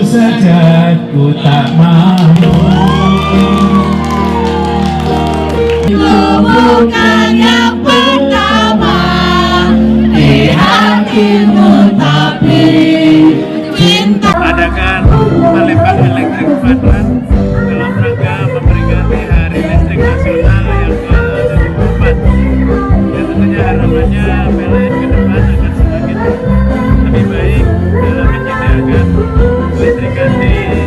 saja ku tak mau. Itu bukan yang pertama di hatimu, tapi cinta. Adakan Palembang Electric Fun Run dalam rangka memperingati Hari Listrik Nasional yang ke-74. Ya tentunya harapannya PLN ke depan akan semakin lebih baik dalam menyediakan listrikan di